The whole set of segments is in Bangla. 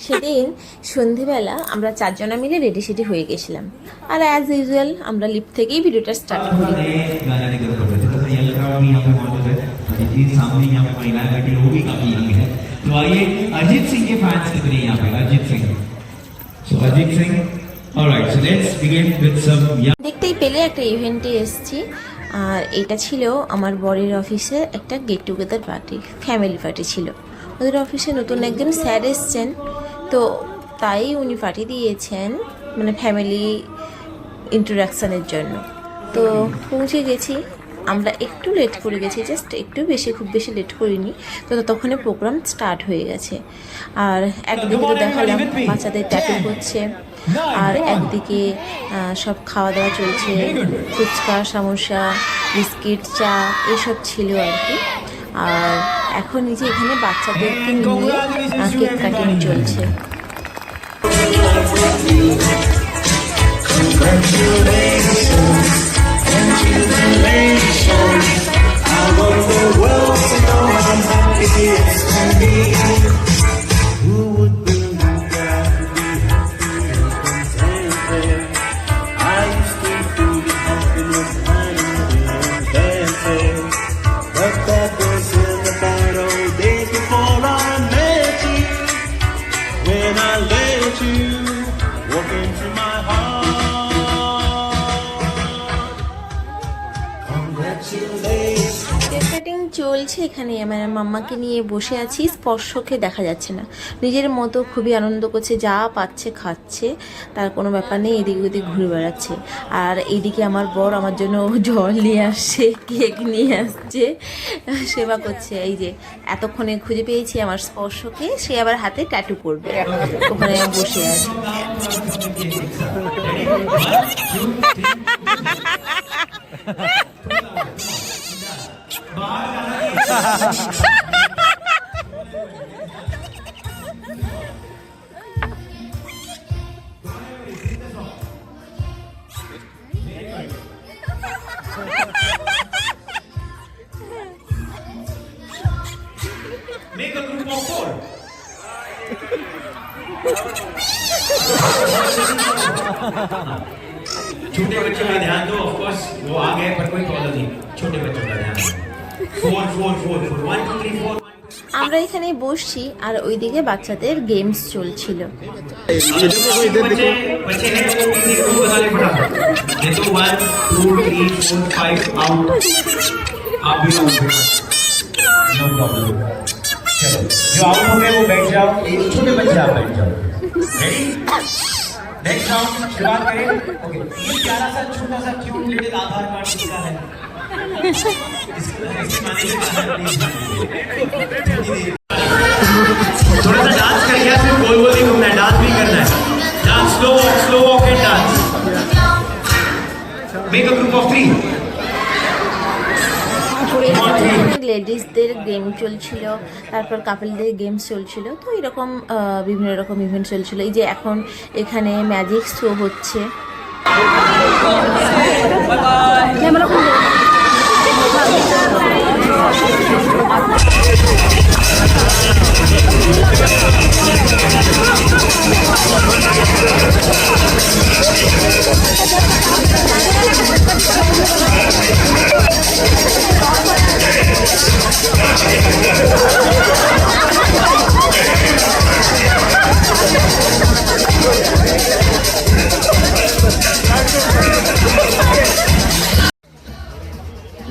সেদিন সন্ধেবেলা আমরা চারজনা মিলে রেডি সেডি হয়ে গেছিলাম, আর অ্যাজ ইউজুয়াল আমরা লিফট থেকেই ভিডিওটা স্টার্ট করি। দেখতেই পেলে একটা ইভেন্টে এসেছি, আর এটা ছিল আমার বরের অফিসে একটা get together party, family party ছিল। ওদের অফিসে নতুন একজন স্যার এসছেন, তো তাই উনি পার্টি দিয়েছেন মানে ফ্যামিলি ইন্ট্রোডাকশানের জন্য। তো পৌঁছে গেছি, আমরা একটু লেট করে গেছি, জাস্ট একটু বেশি, খুব বেশি লেট করিনি। তো ততক্ষণে প্রোগ্রাম স্টার্ট হয়ে গেছে। আর একদিকে তো দেখালাম বাচ্চাদের ট্যাটু করছে, আর একদিকে সব খাওয়া দাওয়া চলছে, ফুচকা, সমোসা, বিস্কিট, চা এসব ছিল আর কি। আর এখন এই যে এখানে বাচ্চাদেরকে নিয়ে কেক কাটিং চলছে। কেক কাটিং চলছে এখানে, আমার মাম্মাকে নিয়ে বসে আছি, স্পর্শকে দেখা যাচ্ছে না, নিজের মতো খুবই আনন্দ করছে, যা পাচ্ছে খাচ্ছে, তার কোনো ব্যাপার নেই, এদিক ওদিক ঘুরে বেড়াচ্ছে। আর এইদিকে আমার বর আমার জন্য জল নিয়ে আসছে, কেক নিয়ে আসছে, সেবা করছে। এই যে এতক্ষণে খুঁজে পেয়েছি আমার স্পর্শকে, সে আবার হাতে ট্যাটু করবে, ওখানে বসে আছে। Make a group of 4. छोटे बच्चों का ध्यान दो, ऑफ कोर्स वो आ गए पर कोई प्रॉब्लम नहीं, छोटे बच्चों का ध्यान दो। 4 4 4 4 1 2 3 4। আমরা এখানে বসছি, আর ওইদিকে বাচ্চাদের গেমস চলছিল। बच्चे बच्चे हैं वो किसी को बता दे फटाफट। ये तो 1 2 3 4 5 आउट। आप भी आउट हो, नो प्रॉब्लम। चलो जो आउट हो गए वो बैठ जाओ, एक छोटे बच्चे आप बैठ जाओ। रेडी? नेक्स्ट राउंड शुरुआत करें। ओके, ये प्यारा सा छोटा सा क्यूट लिटिल आधार कार्ड किसका है? थोड़ा सा डांस कर लिया, फिर गोल गोल नहीं घूमना है, डांस भी करना है। Dance slow walk and dance. Make a group of 3। লেডিসদের গেম চলছিল, তারপর কাপলদের গেমস চলছিল, তো এরকম বিভিন্ন রকম ইভেন্ট চলছিল। এই যে এখন এখানে ম্যাজিক শো হচ্ছে।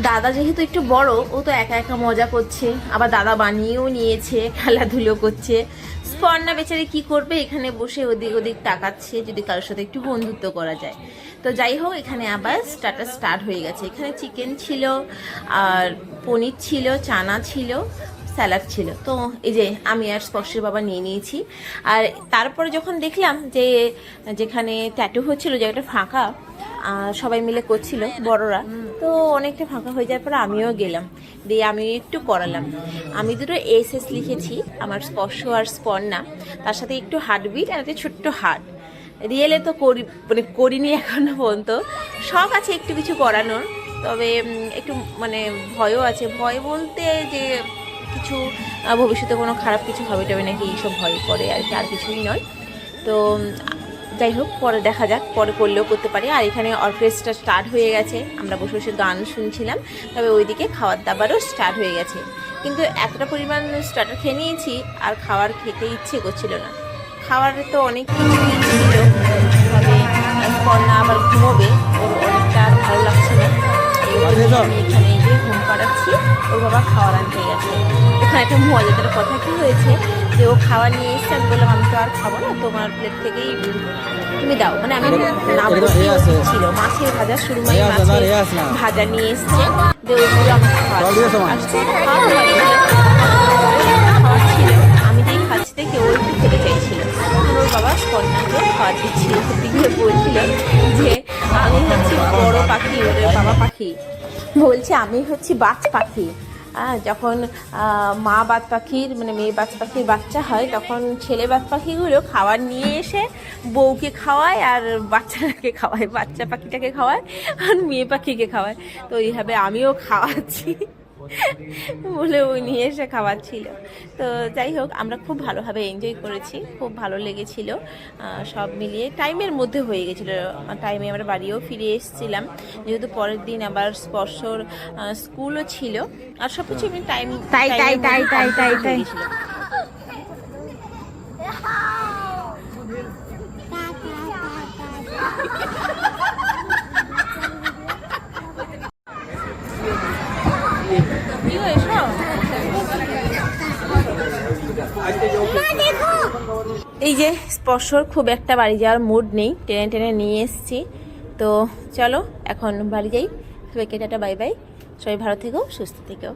দাদা যেহেতু একটু বড়, ও তো একা একা মজা করছে, আবার দাদা বানিয়েও নিয়েছে, খেলাধুলো করছে। স্পর্ণা বেচারি কি করবে, এখানে বসে ওদিক ওদিক তাকাচ্ছে, যদি কারোর সাথে একটু বন্ধুত্ব করা যায়। তো যাই হোক, এখানে আবার স্টার্ট হয়ে গেছে। এখানে চিকেন ছিল, আর পনির ছিল, চানা ছিল, স্যালাড ছিল। তো এই যে আমি আর স্পর্শের বাবা নিয়ে নিয়েছি। আর তারপরে যখন দেখলাম যে যেখানে ট্যাটু হচ্ছিল জায়গাটা ফাঁকা, সবাই মিলে করছিল বড়রা, তো অনেকটা ফাঁকা হয়ে যাওয়ার পর আমিও গেলাম, দিয়ে আমি একটু করালাম। আমি দুটো এস লিখেছি, আমার স্পর্শ আর স্পর্ণা, তার সাথে একটু হার্টবিট আর একটা ছোট্ট হার্ট। রিয়েলে তো করিনি এখনো পর্যন্ত, শখ আছে একটু কিছু করানোর, তবে একটু ভয়ও আছে। ভয় বলতে যে কিছু ভবিষ্যতে কোনো খারাপ কিছু হবে টাবে নাকি এইসব ভয় করে আর কি, আর কিছুই নয়। তো যাই হোক, পরে দেখা যাক, পরে করলেও করতে পারি। আর এখানে অর্কেস্ট্রা স্টার্ট হয়ে গেছে, আমরা বসে বসে গান শুনছিলাম, তবে ওইদিকে খাবার দাবারও স্টার্ট হয়ে গেছে। কিন্তু এতটা পরিমাণ স্টার্টার খেয়ে নিয়েছি আর খাবার খেতে ইচ্ছে করছিল না। খাওয়ারে তো অনেক কিছুই ছিল, তবে কন্যা আবার ঘুমোবে, ওর অনেকটা আর ভালো লাগছে না। আমি এখানে যে ঘুম পাড়াচ্ছি, ওর বাবা খাওয়ার আনতে গেছে। এখানে একটা মজাদার কথা কি হয়েছে, যে ও খাওয়া নিয়ে এসছে, আমি বললাম আমি তো আর খাবো না, তোমার প্লেট থেকেই তুমি দাও। মানে আমি না ছিল মাছের ভাজা, সুরমাই মাছের ভাজা নিয়ে এসছে, যে ওইগুলো আমাকে খাওয়া ছিল। আমি যেই খাচ্ছি দেখে ও একটু খেতে চাইছিল, ওর বাবা কন্যাকে খাওয়া দিচ্ছিল, দিকে বলছিল যে আমি হচ্ছি বড় পাখি, ওদের বাবা পাখি বলছে আমি হচ্ছি বাজ পাখি। যখন মা বাজ পাখির মানে মেয়ে বাজ পাখির বাচ্চা হয়, তখন ছেলে বাজ পাখিগুলো খাবার নিয়ে এসে বউকে খাওয়ায় আর বাচ্চাটাকে খাওয়ায়, বাচ্চা পাখিটাকে খাওয়ায় আর মেয়ে পাখিকে খাওয়ায়। তো এইভাবে আমিও খাওয়াচ্ছি বলে ওই নিয়ে এসে খাওয়াচ্ছিল। তো যাই হোক, আমরা খুব ভালোভাবে এনজয় করেছি, খুব ভালো লেগেছিল। সব মিলিয়ে টাইমের মধ্যে হয়ে গেছিলো, টাইমে আমরা বাড়িও ফিরে এসেছিলাম, যেহেতু পরের দিন আবার স্পর্শর স্কুলও ছিল, আর সব কিছু টাইম হয়েছিল। এই যে স্পর্শর খুব একটা বাড়ি যাওয়ার মুড নেই, টেনে টেনে নিয়ে এসেছি। তো চলো এখন বাড়ি যাই, সবাইকে টাটা বাই বাই, সবাই ভালো থেকো, সুস্থ থেকো।